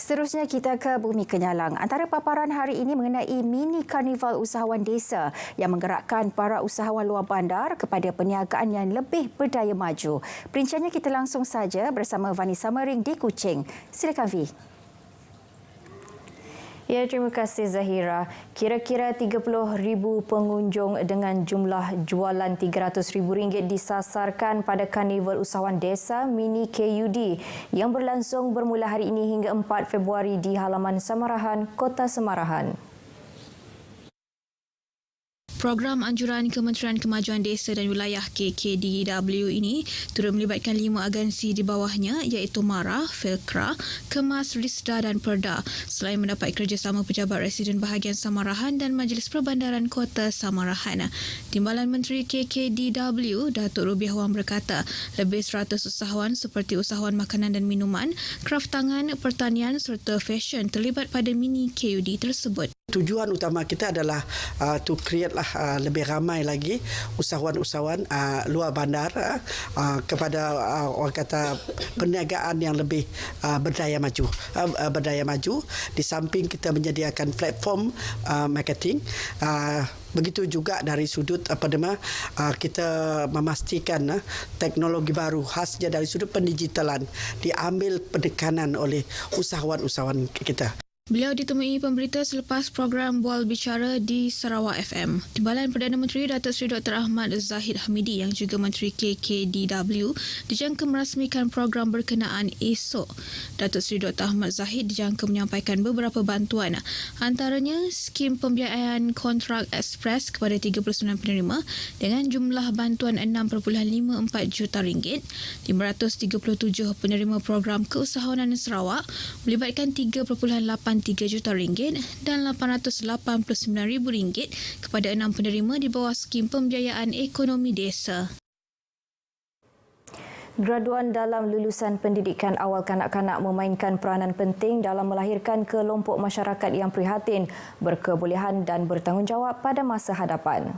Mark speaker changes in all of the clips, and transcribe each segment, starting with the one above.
Speaker 1: Seterusnya kita ke Bumi Kenyalang. Antara paparan hari ini mengenai mini karnival usahawan desa yang menggerakkan para usahawan luar bandar kepada perniagaan yang lebih berdaya maju. Perinciannya kita langsung saja bersama Vanessa Mering di Kuching. Silakan V. Ya, terima kasih Zahira. Kira-kira 30,000 pengunjung dengan jumlah jualan RM300,000 disasarkan pada Karnival Usahawan Desa Mini KUD yang berlangsung bermula hari ini hingga 4 Februari di halaman Samarahan, Kota Samarahan.
Speaker 2: Program anjuran Kementerian Kemajuan Desa dan Wilayah KKDW ini turut melibatkan 5 agensi di bawahnya iaitu MARA, Felkra, Kemas, Risda dan Perda selain mendapat kerjasama Pejabat Residen Bahagian Samarahan dan Majlis Perbandaran Kota Samarahan. Timbalan Menteri KKDW, Datuk Rubiah Wang berkata, lebih 100 usahawan seperti usahawan makanan dan minuman, kraft tangan, pertanian serta fashion terlibat pada mini KUD tersebut.
Speaker 3: Tujuan utama kita adalah to create lebih ramai lagi usahawan-usahawan luar bandar kepada orang kata perniagaan yang lebih berdaya maju. Di samping kita menyediakan platform marketing, begitu juga dari sudut kita memastikan teknologi baru khasnya dari sudut pendigitalan diambil penekanan oleh usahawan-usahawan kita.
Speaker 2: Beliau ditemui pemberita selepas program Bual Bicara di Sarawak FM. Timbalan Perdana Menteri Datuk Seri Dr. Ahmad Zahid Hamidi yang juga Menteri KKDW dijangka merasmikan program berkenaan esok. Datuk Seri Dr. Ahmad Zahid dijangka menyampaikan beberapa bantuan. Antaranya skim pembiayaan kontrak ekspres kepada 39 penerima dengan jumlah bantuan RM6.54 juta, 537 penerima program keusahawanan Sarawak melibatkan RM3.83 juta dan RM889,000 kepada 6 penerima di bawah skim pembiayaan ekonomi desa.
Speaker 1: Graduan dalam lulusan pendidikan awal kanak-kanak memainkan peranan penting dalam melahirkan kelompok masyarakat yang prihatin, berkebolehan dan bertanggungjawab pada masa hadapan.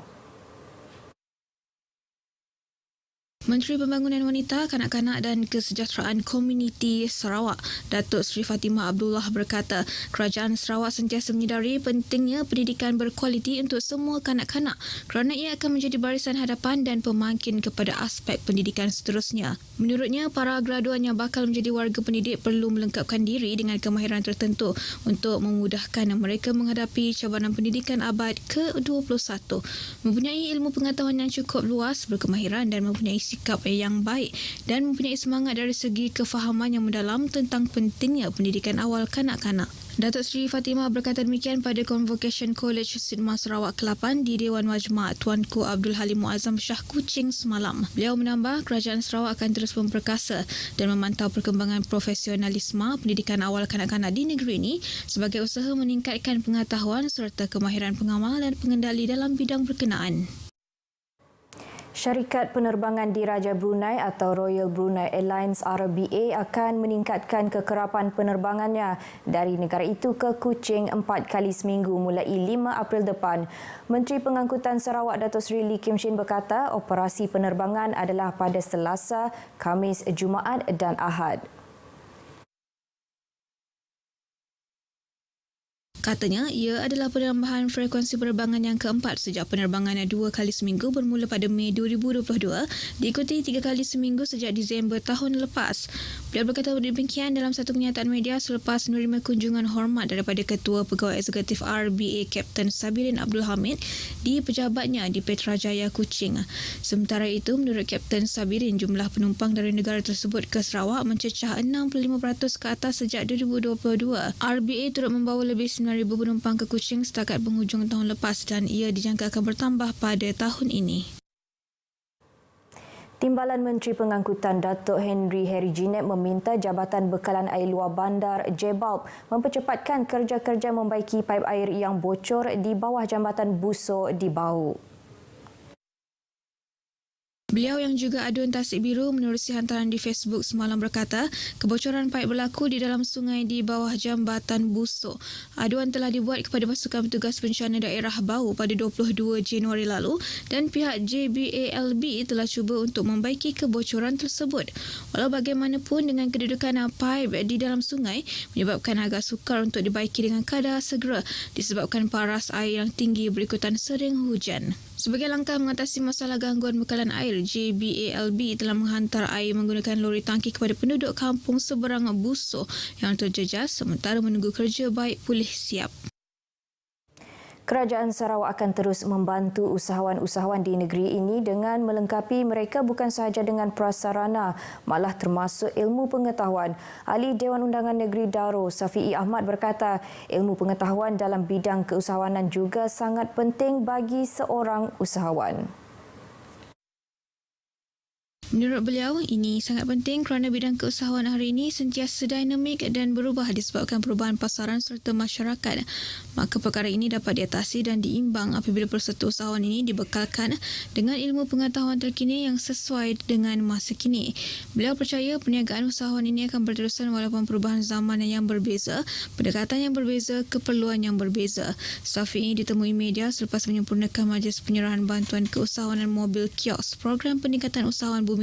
Speaker 2: Menteri Pembangunan Wanita, Kanak-kanak dan Kesejahteraan Komuniti Sarawak, Datuk Seri Fatimah Abdullah berkata, Kerajaan Sarawak sentiasa menyedari pentingnya pendidikan berkualiti untuk semua kanak-kanak kerana ia akan menjadi barisan hadapan dan pemangkin kepada aspek pendidikan seterusnya. Menurutnya, para graduan yang bakal menjadi warga pendidik perlu melengkapkan diri dengan kemahiran tertentu untuk memudahkan mereka menghadapi cabaran pendidikan abad ke-21, mempunyai ilmu pengetahuan yang cukup luas, berkemahiran dan mempunyai sikap yang baik dan mempunyai semangat dari segi kefahaman yang mendalam tentang pentingnya pendidikan awal kanak-kanak. Datuk Seri Fatimah berkata demikian pada Convocation College Sidma Sarawak ke-8 di Dewan Majma' Tuanku Abdul Halim Muazzam Shah Kuching semalam. Beliau menambah kerajaan Sarawak akan terus memperkasa dan memantau perkembangan profesionalisme pendidikan awal kanak-kanak di negeri ini sebagai usaha meningkatkan pengetahuan serta kemahiran pengamal dan pengendali dalam bidang berkenaan.
Speaker 1: Syarikat penerbangan Diraja Brunei atau Royal Brunei Airlines RBA akan meningkatkan kekerapan penerbangannya dari negara itu ke Kuching 4 kali seminggu mulai 5 April depan. Menteri Pengangkutan Sarawak Datuk Seri Lee Kim Shin berkata operasi penerbangan adalah pada Selasa, Khamis, Jumaat dan Ahad.
Speaker 2: Katanya, ia adalah penambahan frekuensi penerbangan yang keempat sejak penerbangan 2 kali seminggu bermula pada Mei 2022, diikuti 3 kali seminggu sejak Disember tahun lepas. Beliau berkata demikian dalam satu kenyataan media selepas menerima kunjungan hormat daripada Ketua Pegawai Eksekutif RBA Kapten Sabirin Abdul Hamid di pejabatnya di Petrajaya Kuching. Sementara itu, menurut Kapten Sabirin, jumlah penumpang dari negara tersebut ke Sarawak mencecah 65% ke atas sejak 2022. RBA turut membawa lebih 9,000 penumpang ke Kuching setakat penghujung tahun lepas dan ia dijangka akan bertambah pada tahun ini.
Speaker 1: Timbalan Menteri Pengangkutan Datuk Henry Jinet meminta Jabatan Bekalan Air Luar Bandar JBALB mempercepatkan kerja-kerja membaiki paip air yang bocor di bawah Jambatan Buso di Bau.
Speaker 2: Beliau yang juga aduan tasik biru menerusi hantaran di Facebook semalam berkata, kebocoran paip berlaku di dalam sungai di bawah jambatan Busuk. Aduan telah dibuat kepada pasukan petugas bencana daerah Bau pada 22 Januari lalu dan pihak JBALB telah cuba untuk membaiki kebocoran tersebut. Walau bagaimanapun dengan kedudukan paip di dalam sungai menyebabkan agak sukar untuk dibaiki dengan kadar segera disebabkan paras air yang tinggi berikutan sering hujan. Sebagai langkah mengatasi masalah gangguan bekalan air, JBALB telah menghantar air menggunakan lori tangki kepada penduduk kampung seberang Busuk yang terjejas sementara menunggu kerja baik pulih siap.
Speaker 1: Kerajaan Sarawak akan terus membantu usahawan-usahawan di negeri ini dengan melengkapi mereka bukan sahaja dengan prasarana, malah termasuk ilmu pengetahuan. Ahli Dewan Undangan Negeri Daro, Safi'i Ahmad berkata, ilmu pengetahuan dalam bidang keusahawanan juga sangat penting bagi seorang usahawan.
Speaker 2: Menurut beliau, ini sangat penting kerana bidang keusahawan hari ini sentiasa dinamik dan berubah disebabkan perubahan pasaran serta masyarakat. Maka perkara ini dapat diatasi dan diimbang apabila peserta usahawan ini dibekalkan dengan ilmu pengetahuan terkini yang sesuai dengan masa kini. Beliau percaya perniagaan usahawan ini akan berterusan walaupun perubahan zaman yang berbeza, pendekatan yang berbeza, keperluan yang berbeza. Safi'i ditemui media selepas menyempurnakan majlis penyerahan bantuan keusahawanan mobil kios program peningkatan usahawan Bumi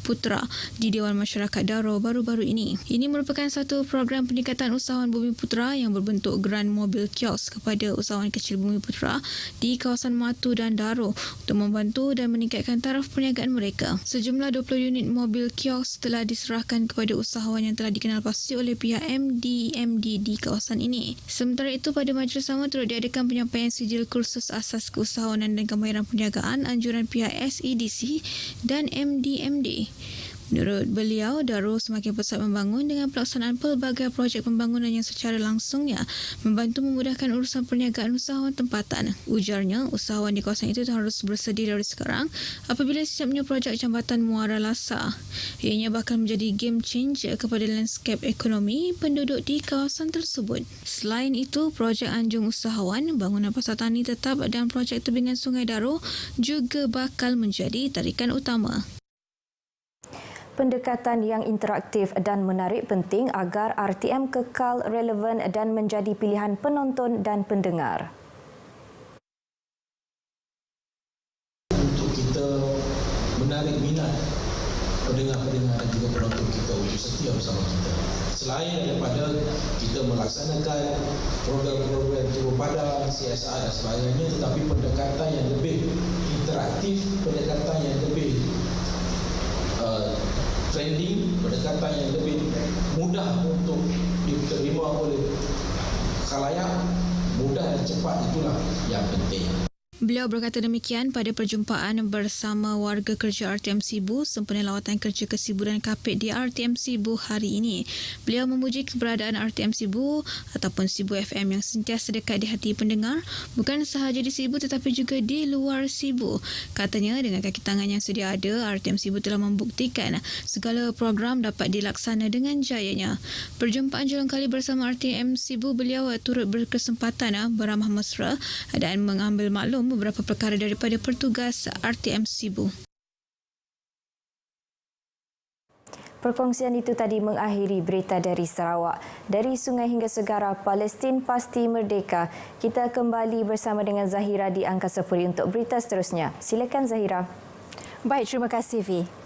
Speaker 2: Putra di Dewan Masyarakat Daro baru-baru ini. Ini merupakan satu program peningkatan usahawan Bumi Putra yang berbentuk geran mobil kios kepada usahawan kecil Bumi Putra di kawasan Matu dan Daro untuk membantu dan meningkatkan taraf perniagaan mereka. Sejumlah 20 unit mobil kios telah diserahkan kepada usahawan yang telah dikenal pasti oleh pihak MD di kawasan ini. Sementara itu, pada majlis sama turut diadakan penyampaian sijil kursus asas keusahawanan dan kemahiran perniagaan anjuran pihak SEDC dan MD. Menurut beliau, Daro semakin pesat membangun dengan pelaksanaan pelbagai projek pembangunan yang secara langsungnya membantu memudahkan urusan perniagaan usahawan tempatan. Ujarnya, usahawan di kawasan itu harus bersedia dari sekarang apabila siapnya projek jambatan Muara Lasa. Ianya bakal menjadi game changer kepada landscape ekonomi penduduk di kawasan tersebut. Selain itu, projek Anjung Usahawan, bangunan pasar tani tetap dan projek tebingan Sungai Daro juga bakal menjadi tarikan utama.
Speaker 1: Pendekatan yang interaktif dan menarik penting agar RTM kekal relevan dan menjadi pilihan penonton dan pendengar.
Speaker 4: Untuk kita menarik minat pendengar-pendengar dan juga penonton kita untuk setia bersama kita. Selain daripada kita melaksanakan program-program turun padang, CSR dan sebagainya, tetapi pendekatan yang lebih interaktif, pendekatan yang lebih trending, pendekatan yang lebih mudah untuk diterima oleh khalayak, mudah dan cepat, itulah yang penting.
Speaker 2: Beliau berkata demikian pada perjumpaan bersama warga kerja RTM Sibu sempena lawatan kerja ke Sibu dan Kapit di RTM Sibu hari ini. Beliau memuji keberadaan RTM Sibu ataupun Sibu FM yang sentiasa dekat di hati pendengar, bukan sahaja di Sibu tetapi juga di luar Sibu. Katanya dengan kaki tangan yang sedia ada, RTM Sibu telah membuktikan segala program dapat dilaksana dengan jayanya. Perjumpaan jelang kali bersama RTM Sibu, beliau turut berkesempatan beramah mesra dan mengambil maklum beberapa perkara daripada petugas RTM Sibu.
Speaker 1: Perkongsian itu tadi mengakhiri berita dari Sarawak. Dari sungai hingga segara, Palestin pasti merdeka. Kita kembali bersama dengan Zahira di Angkasa Puri untuk berita seterusnya. Silakan Zahira.
Speaker 5: Baik, terima kasih Vi.